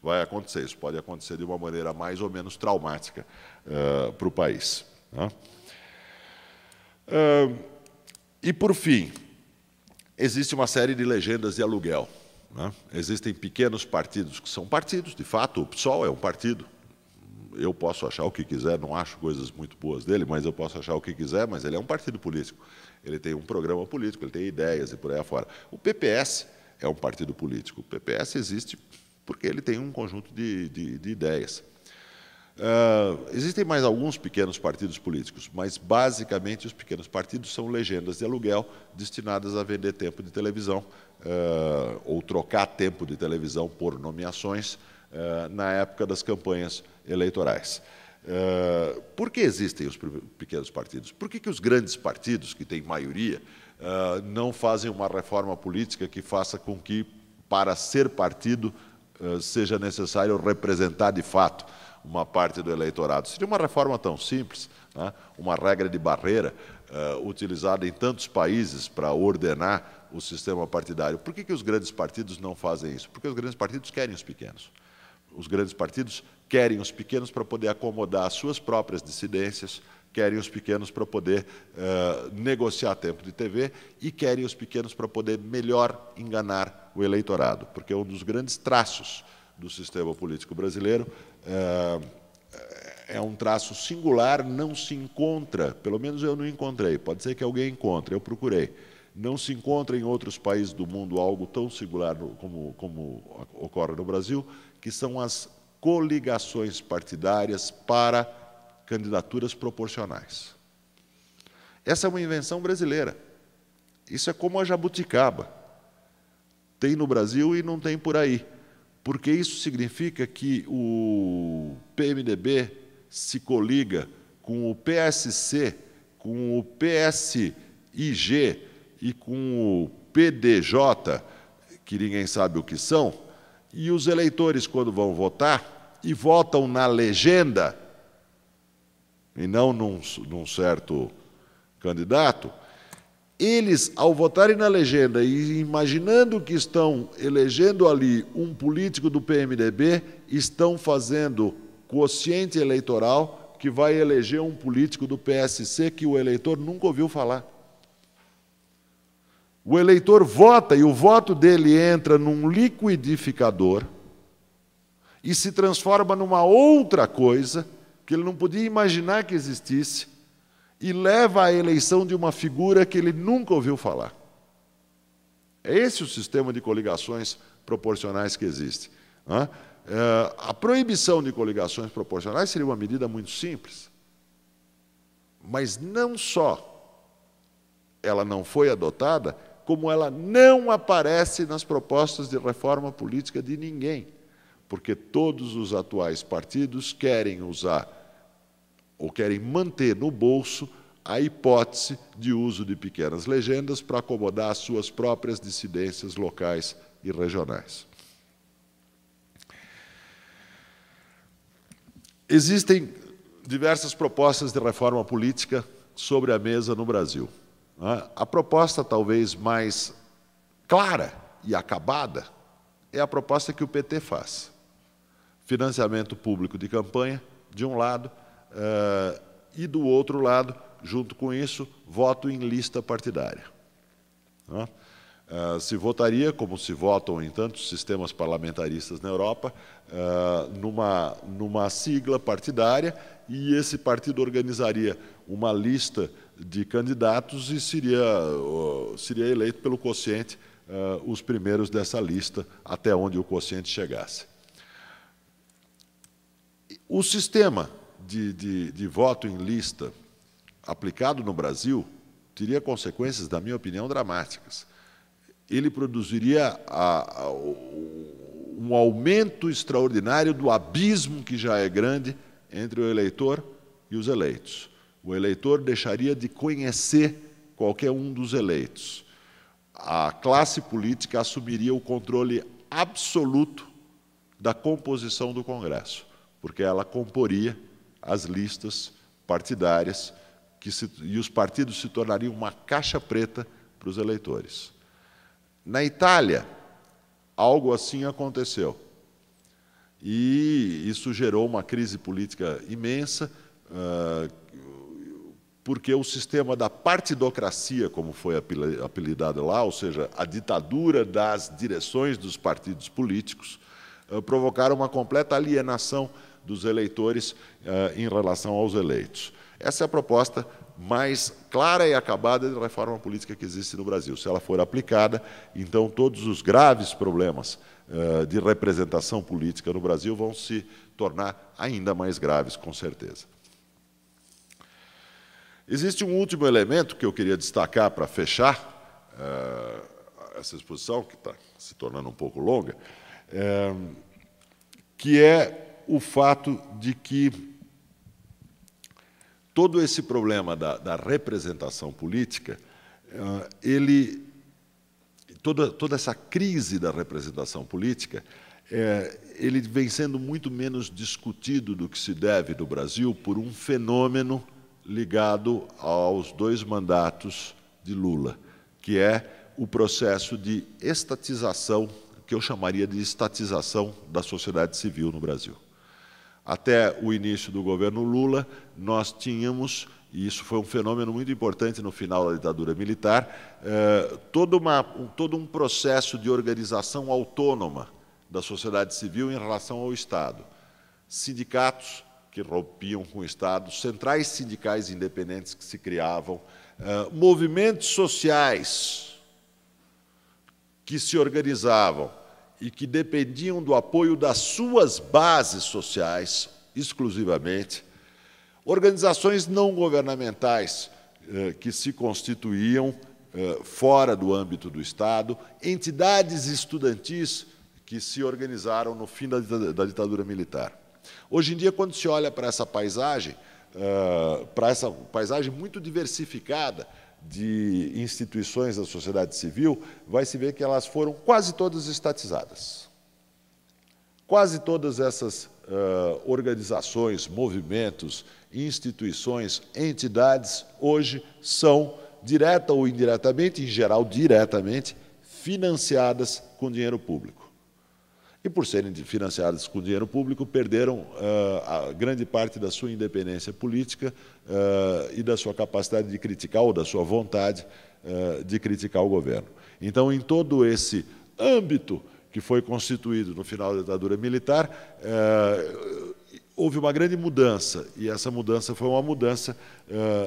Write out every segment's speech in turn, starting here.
vai acontecer. Isso pode acontecer de uma maneira mais ou menos traumática para o país. Né? E, por fim, existe uma série de legendas de aluguel. Né? Existem pequenos partidos que são partidos, de fato, o PSOL é um partido. Eu posso achar o que quiser, não acho coisas muito boas dele, mas eu posso achar o que quiser, mas ele é um partido político. Ele tem um programa político, ele tem ideias e por aí afora. O PPS é um partido político. O PPS existe porque ele tem um conjunto de ideias. Existem mais alguns pequenos partidos políticos, mas, basicamente, os pequenos partidos são legendas de aluguel destinadas a vender tempo de televisão ou trocar tempo de televisão por nomeações na época das campanhas eleitorais. Por que existem os pequenos partidos? Por que os grandes partidos, que têm maioria, não fazem uma reforma política que faça com que, para ser partido, seja necessário representar de fato uma parte do eleitorado? Seria uma reforma tão simples, né? Uma regra de barreira utilizada em tantos países para ordenar o sistema partidário. Por que os grandes partidos não fazem isso? Porque os grandes partidos querem os pequenos. Os grandes partidos querem os pequenos para poder acomodar as suas próprias dissidências, querem os pequenos para poder negociar tempo de TV e querem os pequenos para poder melhor enganar o eleitorado, porque um dos grandes traços do sistema político brasileiro é um traço singular, não se encontra, pelo menos eu não encontrei, pode ser que alguém encontre, eu procurei, não se encontra em outros países do mundo algo tão singular como ocorre no Brasil, que são as coligações partidárias para candidaturas proporcionais. Essa é uma invenção brasileira. Isso é como a jabuticaba. Tem no Brasil e não tem por aí. Porque isso significa que o PMDB se coliga com o PSC, com o PSIG e com o PDJ, que ninguém sabe o que são, e os eleitores, quando vão votar, e votam na legenda, e não num certo candidato, eles, ao votarem na legenda e imaginando que estão elegendo ali um político do PMDB, estão fazendo quociente eleitoral que vai eleger um político do PSC que o eleitor nunca ouviu falar. O eleitor vota e o voto dele entra num liquidificador e se transforma numa outra coisa que ele não podia imaginar que existisse e leva à eleição de uma figura que ele nunca ouviu falar. É esse o sistema de coligações proporcionais que existe. A proibição de coligações proporcionais seria uma medida muito simples, mas não só ela não foi adotada, como ela não aparece nas propostas de reforma política de ninguém, porque todos os atuais partidos querem usar ou querem manter no bolso a hipótese de uso de pequenas legendas para acomodar as suas próprias dissidências locais e regionais. Existem diversas propostas de reforma política sobre a mesa no Brasil. A proposta talvez mais clara e acabada é a proposta que o PT faz. Financiamento público de campanha, de um lado, e do outro lado, junto com isso, voto em lista partidária. Se votaria, como se votam em tantos sistemas parlamentaristas na Europa, numa sigla partidária, e esse partido organizaria uma lista de candidatos e seria eleito pelo quociente os primeiros dessa lista, até onde o quociente chegasse. O sistema de voto em lista aplicado no Brasil teria consequências, na minha opinião, dramáticas. Ele produziria um aumento extraordinário do abismo que já é grande entre o eleitor e os eleitos. O eleitor deixaria de conhecer qualquer um dos eleitos. A classe política assumiria o controle absoluto da composição do Congresso, porque ela comporia as listas partidárias e os partidos se tornariam uma caixa preta para os eleitores. Na Itália, algo assim aconteceu. e isso gerou uma crise política imensa, porque o sistema da partidocracia, como foi apelidado lá, ou seja, a ditadura das direções dos partidos políticos, provocaram uma completa alienação dos eleitores em relação aos eleitos. Essa é a proposta mais clara e acabada de reforma política que existe no Brasil. Se ela for aplicada, então todos os graves problemas de representação política no Brasil vão se tornar ainda mais graves, com certeza. Existe um último elemento que eu queria destacar para fechar essa exposição, que está se tornando um pouco longa, que é o fato de que todo esse problema da representação política, toda essa crise da representação política, ele vem sendo muito menos discutido do que se deve no Brasil por um fenômeno ligado aos 2 mandatos de Lula, que é o processo de estatização, que eu chamaria de estatização da sociedade civil no Brasil. Até o início do governo Lula, nós tínhamos, e isso foi um fenômeno muito importante no final da ditadura militar, todo um processo de organização autônoma da sociedade civil em relação ao Estado. Sindicatos que rompiam com o Estado, centrais sindicais independentes que se criavam, movimentos sociais que se organizavam e que dependiam do apoio das suas bases sociais, exclusivamente, organizações não governamentais que se constituíam fora do âmbito do Estado, entidades estudantis que se organizaram no fim da ditadura militar. Hoje em dia, quando se olha para essa paisagem muito diversificada de instituições da sociedade civil, vai se ver que elas foram quase todas estatizadas. Quase todas essas organizações, movimentos, instituições, entidades, hoje são, direta ou indiretamente, em geral diretamente, financiadas com dinheiro público. E, por serem financiadas com dinheiro público, perderam a grande parte da sua independência política e da sua capacidade de criticar, ou da sua vontade de criticar o governo. Então, em todo esse âmbito que foi constituído no final da ditadura militar, houve uma grande mudança, e essa mudança foi uma mudança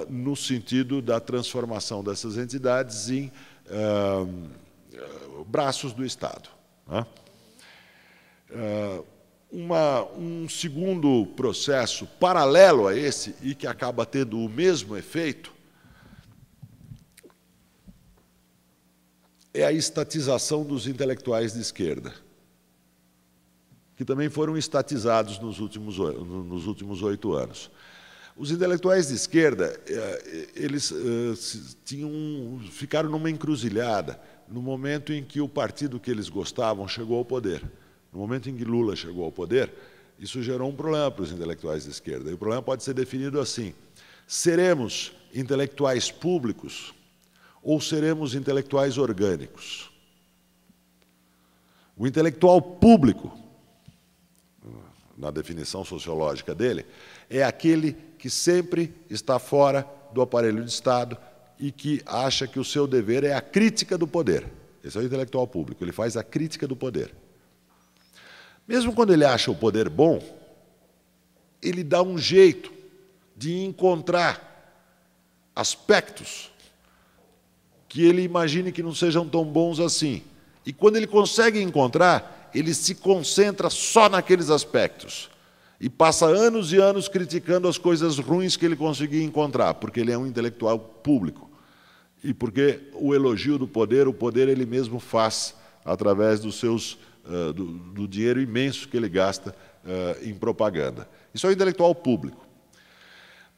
no sentido da transformação dessas entidades em braços do Estado, né? Um segundo processo paralelo a esse, e que acaba tendo o mesmo efeito, é a estatização dos intelectuais de esquerda, que também foram estatizados nos últimos 8 anos. Os intelectuais de esquerda, eles ficaram numa encruzilhada no momento em que o partido que eles gostavam chegou ao poder. No momento em que Lula chegou ao poder, isso gerou um problema para os intelectuais de esquerda. E o problema pode ser definido assim: seremos intelectuais públicos ou seremos intelectuais orgânicos? O intelectual público, na definição sociológica dele, é aquele que sempre está fora do aparelho de Estado e que acha que o seu dever é a crítica do poder. Esse é o intelectual público, ele faz a crítica do poder. Mesmo quando ele acha o poder bom, ele dá um jeito de encontrar aspectos que ele imagine que não sejam tão bons assim. E quando ele consegue encontrar, ele se concentra só naqueles aspectos e passa anos e anos criticando as coisas ruins que ele conseguia encontrar, porque ele é um intelectual público e porque o elogio do poder, o poder ele mesmo faz através dos seus do dinheiro imenso que ele gasta em propaganda. Isso é o intelectual público.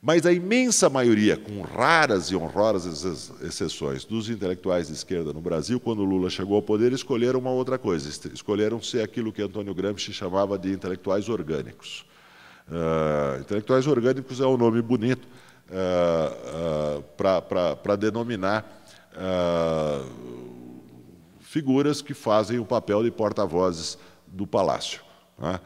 Mas a imensa maioria, com raras e honrosas exceções, dos intelectuais de esquerda no Brasil, quando Lula chegou ao poder, escolheram uma outra coisa. Escolheram ser aquilo que Antônio Gramsci chamava de intelectuais orgânicos. Intelectuais orgânicos é um nome bonito para denominar figuras que fazem o papel de porta-vozes do Palácio, né?